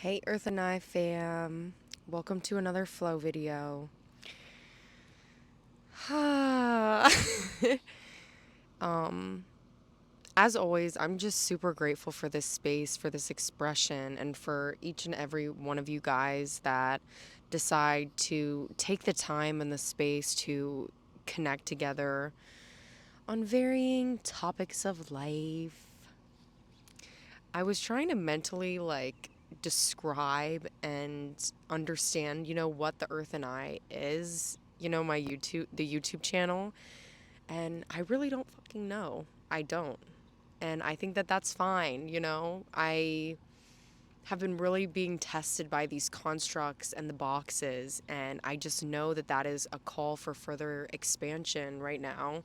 Hey Earth and I fam, welcome to another flow video. um, as always, I'm just super grateful for this space, for this expression, and for each and every one of you guys that decide to take the time and the space to connect together on varying topics of life. I was trying to mentally describe and understand, what the Earth and I is, my the YouTube channel, and I really don't fucking know. I don't. And I think that that's fine. I have been really being tested by these constructs and the boxes, and I just know that that is a call for further expansion right now.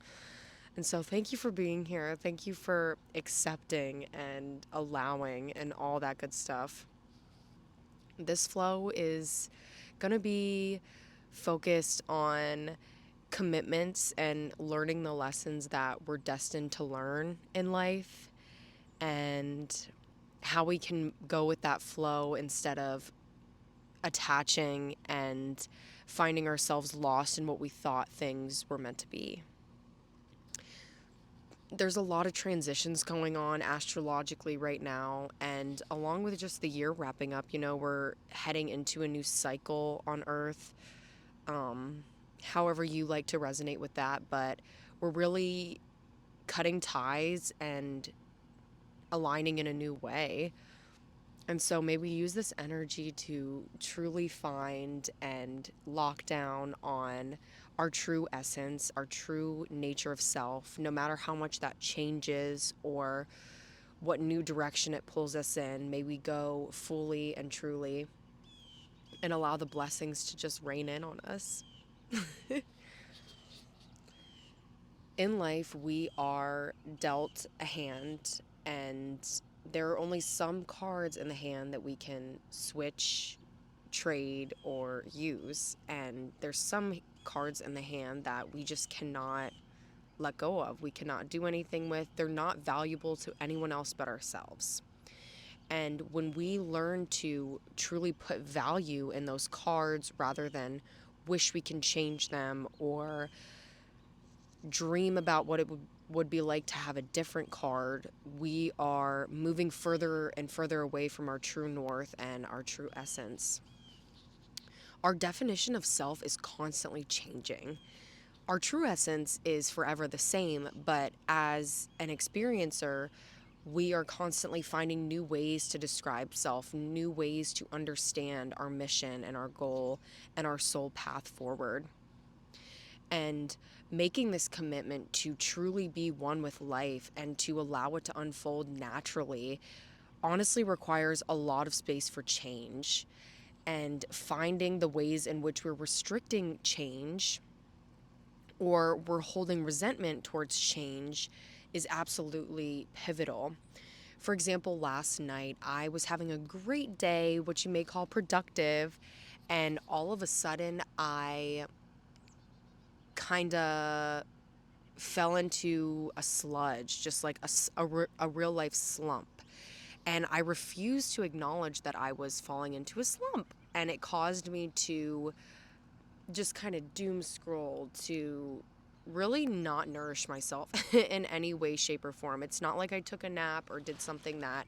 And so, thank you for being here. Thank you for accepting and allowing and all that good stuff. This flow is going to be focused on commitments and learning the lessons that we're destined to learn in life and how we can go with that flow instead of attaching and finding ourselves lost in what we thought things were meant to be. There's a lot of transitions going on astrologically right now, and along with just the year wrapping up, we're heading into a new cycle on Earth. However you like to resonate with that, but we're really cutting ties and aligning in a new way. And so maybe use this energy to truly find and lock down on our true essence, our true nature of self, no matter how much that changes or what new direction it pulls us in. May we go fully and truly and allow the blessings to just rain in on us. In life, we are dealt a hand, and there are only some cards in the hand that we can switch, trade, or use. And there's some cards in the hand that we just cannot let go of. We cannot do anything with. They're not valuable to anyone else but ourselves. And when we learn to truly put value in those cards rather than wish we can change them or dream about what it would be like to have a different card, we are moving further and further away from our true north and our true essence. Our definition of self is constantly changing. Our true essence is forever the same, but as an experiencer, we are constantly finding new ways to describe self, new ways to understand our mission and our goal and our soul path forward. And making this commitment to truly be one with life and to allow it to unfold naturally honestly requires a lot of space for change. And finding the ways in which we're restricting change or we're holding resentment towards change is absolutely pivotal. For example, last night I was having a great day, which you may call productive, and all of a sudden I kind of fell into a sludge, just like a real life slump. And I refused to acknowledge that I was falling into a slump. And it caused me to just kind of doom scroll, to really not nourish myself in any way, shape, or form. It's not like I took a nap or did something that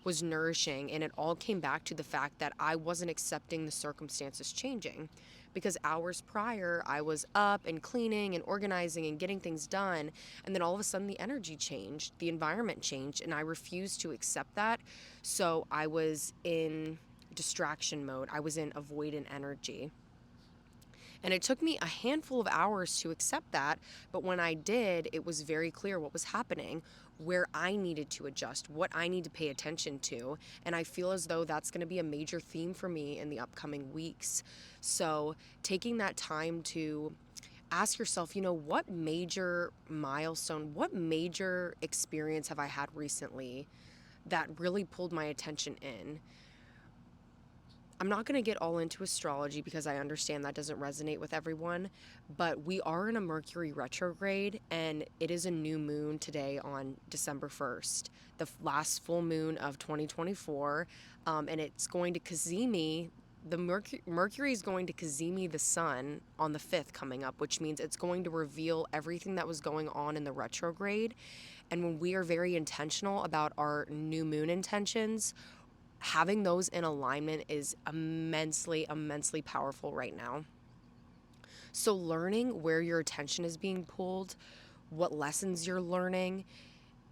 was nourishing. And it all came back to the fact that I wasn't accepting the circumstances changing. Because hours prior, I was up and cleaning and organizing and getting things done. And then all of a sudden, the energy changed, the environment changed, and I refused to accept that. So I was in distraction mode, I was in avoidant energy. And it took me a handful of hours to accept that, but when I did, it was very clear what was happening, where I needed to adjust, what I need to pay attention to. And I feel as though that's going to be a major theme for me in the upcoming weeks. So taking that time to ask yourself, what major milestone, what major experience have I had recently that really pulled my attention in? I'm not going to get all into astrology because I understand that doesn't resonate with everyone, but we are in a Mercury retrograde, and it is a new moon today on December 1st, the last full moon of 2024, and it's going to Kazemi. The Mercury is going to Kazemi the sun on the 5th coming up, which means it's going to reveal everything that was going on in the retrograde. And when we are very intentional about our new moon intentions, having those in alignment is immensely, immensely powerful right now. So, learning where your attention is being pulled, what lessons you're learning,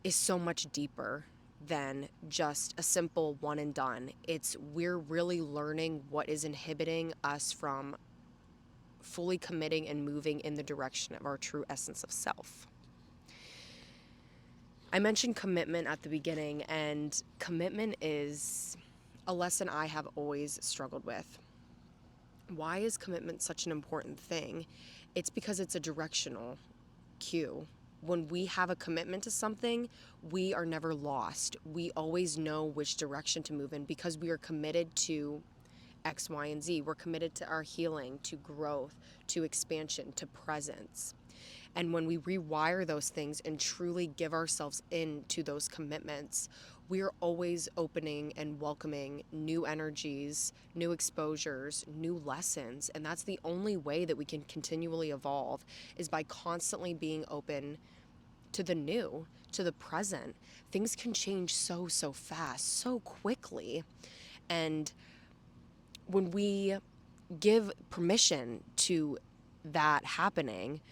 is so much deeper than just a simple one and done. We're really learning what is inhibiting us from fully committing and moving in the direction of our true essence of self. I mentioned commitment at the beginning, and commitment is a lesson I have always struggled with. Why is commitment such an important thing? It's because it's a directional cue. When we have a commitment to something, we are never lost. We always know which direction to move in because we are committed to X, Y, and Z. We're committed to our healing, to growth, to expansion, to presence. And when we rewire those things and truly give ourselves into those commitments, we're always opening and welcoming new energies, new exposures, new lessons. And that's the only way that we can continually evolve, is by constantly being open to the new, to the present. Things can change so, so fast, so quickly. And when we give permission to that happening,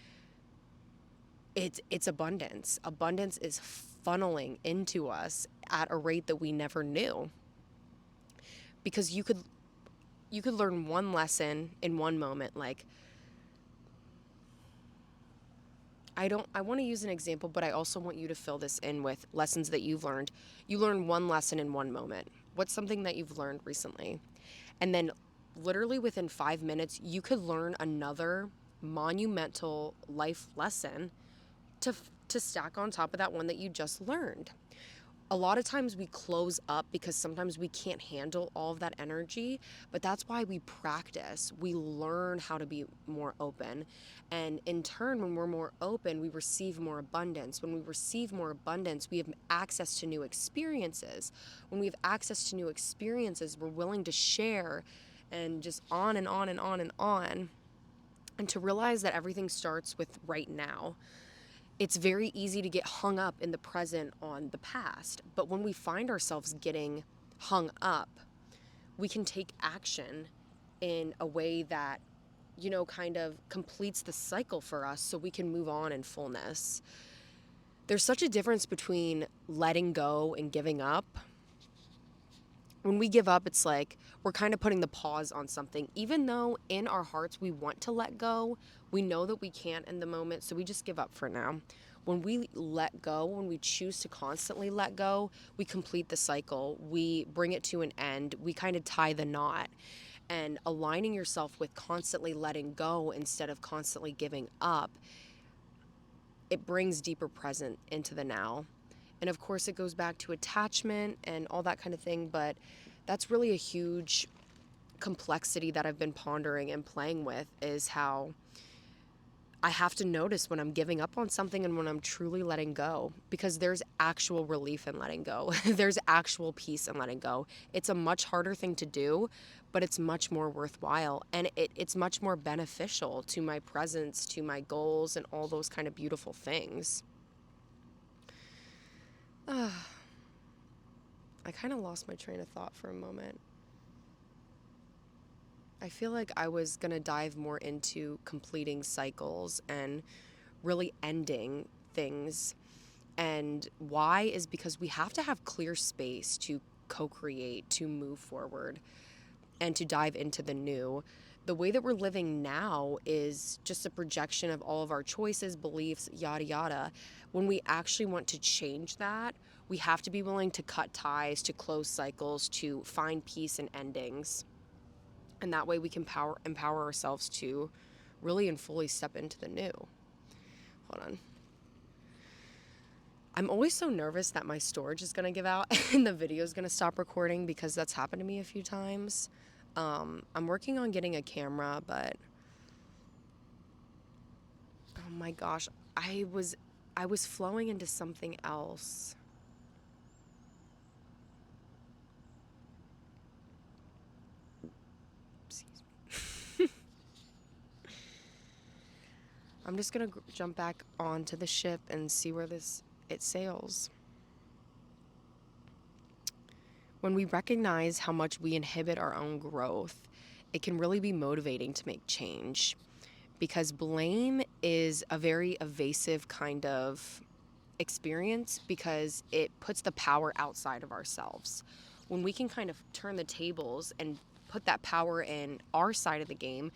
it's abundance. Abundance is funneling into us at a rate that we never knew. Because you could learn one lesson in one moment. Like, I want to use an example, but I also want you to fill this in with lessons that you've learned. You learn one lesson in one moment. What's something that you've learned recently? And then literally within 5 minutes, you could learn another monumental life lesson to stack on top of that one that you just learned. A lot of times we close up because sometimes we can't handle all of that energy, but that's why we practice. We learn how to be more open. And in turn, when we're more open, we receive more abundance. When we receive more abundance, we have access to new experiences. When we have access to new experiences, we're willing to share, and just on and on and on and on. And to realize that everything starts with right now. It's very easy to get hung up in the present on the past. But when we find ourselves getting hung up, we can take action in a way that, kind of completes the cycle for us so we can move on in fullness. There's such a difference between letting go and giving up. When we give up, it's like we're kind of putting the pause on something. Even though in our hearts we want to let go, we know that we can't in the moment, so we just give up for now. When we let go, when we choose to constantly let go, we complete the cycle. We bring it to an end. We kind of tie the knot. And aligning yourself with constantly letting go instead of constantly giving up, it brings deeper present into the now. And of course, it goes back to attachment and all that kind of thing, but that's really a huge complexity that I've been pondering and playing with, is how I have to notice when I'm giving up on something and when I'm truly letting go, because there's actual relief in letting go. There's actual peace in letting go. It's a much harder thing to do, but it's much more worthwhile, and it's much more beneficial to my presence, to my goals, and all those kind of beautiful things. I kind of lost my train of thought for a moment. I feel like I was going to dive more into completing cycles and really ending things. And why is because we have to have clear space to co-create, to move forward, and to dive into the new. The way that we're living now is just a projection of all of our choices, beliefs, yada, yada. When we actually want to change that, we have to be willing to cut ties, to close cycles, to find peace in endings. And that way we can empower ourselves to really and fully step into the new. Hold on. I'm always so nervous that my storage is going to give out and the video is going to stop recording, because that's happened to me a few times. I'm working on getting a camera, but oh my gosh, I was flowing into something else. Excuse me. I'm just gonna jump back onto the ship and see where it sails. When we recognize how much we inhibit our own growth, it can really be motivating to make change, because blame is a very evasive kind of experience because it puts the power outside of ourselves. When we can kind of turn the tables and put that power in our side of the game,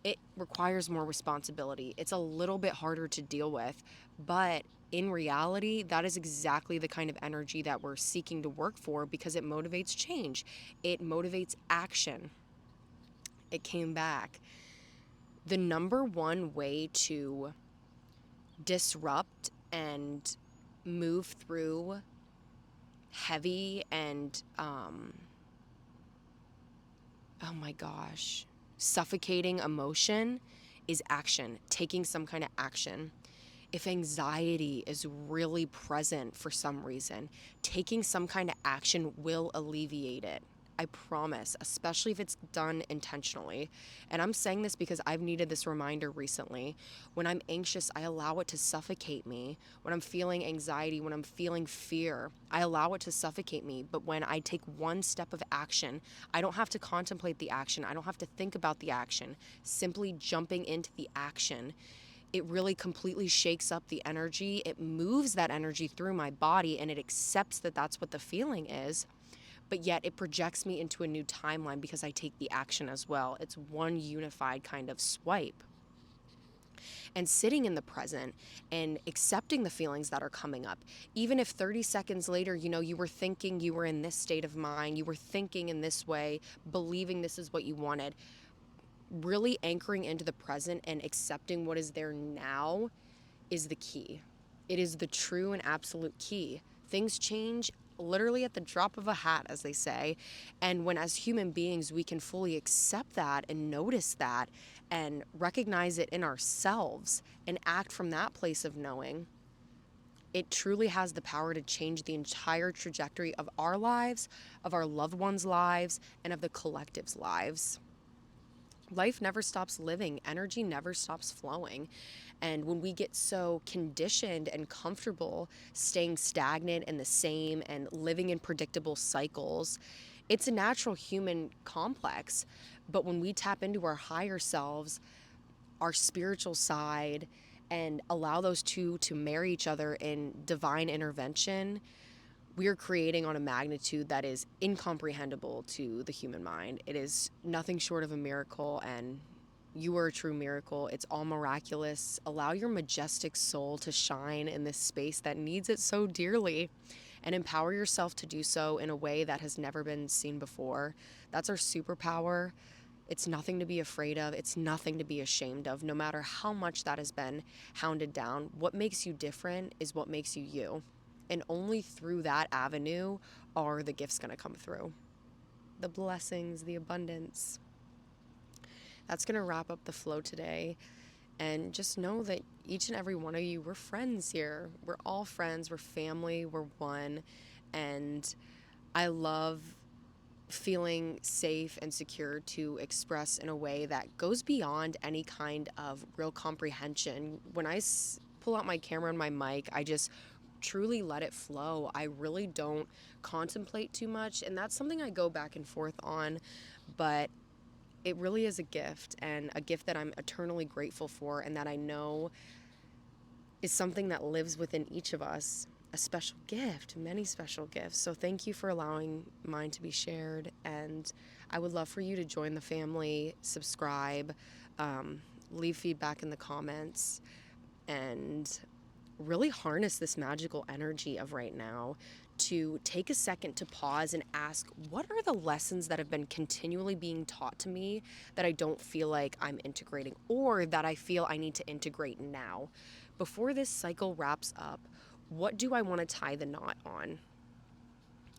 it requires more responsibility. It's a little bit harder to deal with, but in reality, that is exactly the kind of energy that we're seeking to work for, because it motivates change. It motivates action. It came back. The number one way to disrupt and move through heavy and oh my gosh, suffocating emotion is action, taking some kind of action. If anxiety is really present for some reason, taking some kind of action will alleviate it. I promise, especially if it's done intentionally. And I'm saying this because I've needed this reminder recently. When I'm anxious, I allow it to suffocate me. When I'm feeling anxiety, when I'm feeling fear, I allow it to suffocate me. But when I take one step of action, I don't have to contemplate the action. I don't have to think about the action. Simply jumping into the action, it really completely shakes up the energy. It moves that energy through my body, and it accepts that that's what the feeling is. But yet it projects me into a new timeline because I take the action as well. It's one unified kind of swipe. And sitting in the present and accepting the feelings that are coming up. Even if 30 seconds later, you were thinking you were in this state of mind, you were thinking in this way, believing this is what you wanted, really anchoring into the present and accepting what is there now is the key. It is the true and absolute key. Things change literally at the drop of a hat, as they say. And when, as human beings, we can fully accept that and notice that and recognize it in ourselves and act from that place of knowing, it truly has the power to change the entire trajectory of our lives, of our loved ones' lives, and of the collective's lives. Life never stops living. Energy never stops flowing. And when we get so conditioned and comfortable staying stagnant and the same and living in predictable cycles, it's a natural human complex. But when we tap into our higher selves, our spiritual side, and allow those two to marry each other in divine intervention, we are creating on a magnitude that is incomprehensible to the human mind. It is nothing short of a miracle, and you are a true miracle. It's all miraculous. Allow your majestic soul to shine in this space that needs it so dearly, and empower yourself to do so in a way that has never been seen before. That's our superpower. It's nothing to be afraid of. It's nothing to be ashamed of, no matter how much that has been hounded down. What makes you different is what makes you you. And only through that avenue are the gifts going to come through. The blessings, the abundance. That's going to wrap up the flow today. And just know that each and every one of you, we're friends here. We're all friends. We're family. We're one. And I love feeling safe and secure to express in a way that goes beyond any kind of real comprehension. When I pull out my camera and my mic, I just truly let it flow. I really don't contemplate too much, and that's something I go back and forth on, but it really is a gift, and a gift that I'm eternally grateful for, and that I know is something that lives within each of us. A special gift, many special gifts. So thank you for allowing mine to be shared, and I would love for you to join the family, subscribe, leave feedback in the comments, and really harness this magical energy of right now, to take a second to pause and ask, what are the lessons that have been continually being taught to me that I don't feel like I'm integrating, or that I feel I need to integrate now? Before this cycle wraps up, what do I want to tie the knot on?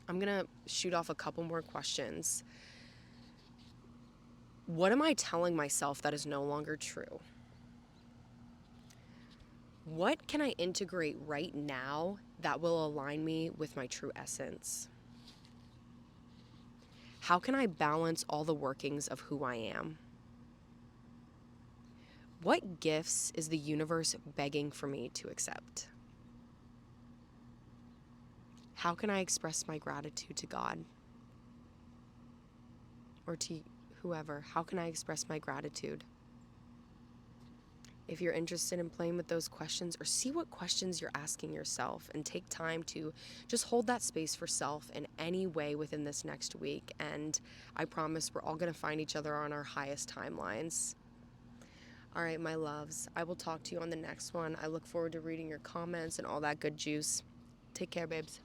I'm going to shoot off a couple more questions. What am I telling myself that is no longer true? What can I integrate right now that will align me with my true essence? How can I balance all the workings of who I am? What gifts is the universe begging for me to accept? How can I express my gratitude to God or to whoever? How can I express my gratitude? If you're interested in playing with those questions, or see what questions you're asking yourself, and take time to just hold that space for self in any way within this next week. And I promise we're all going to find each other on our highest timelines. All right, my loves, I will talk to you on the next one. I look forward to reading your comments and all that good juice. Take care, babes.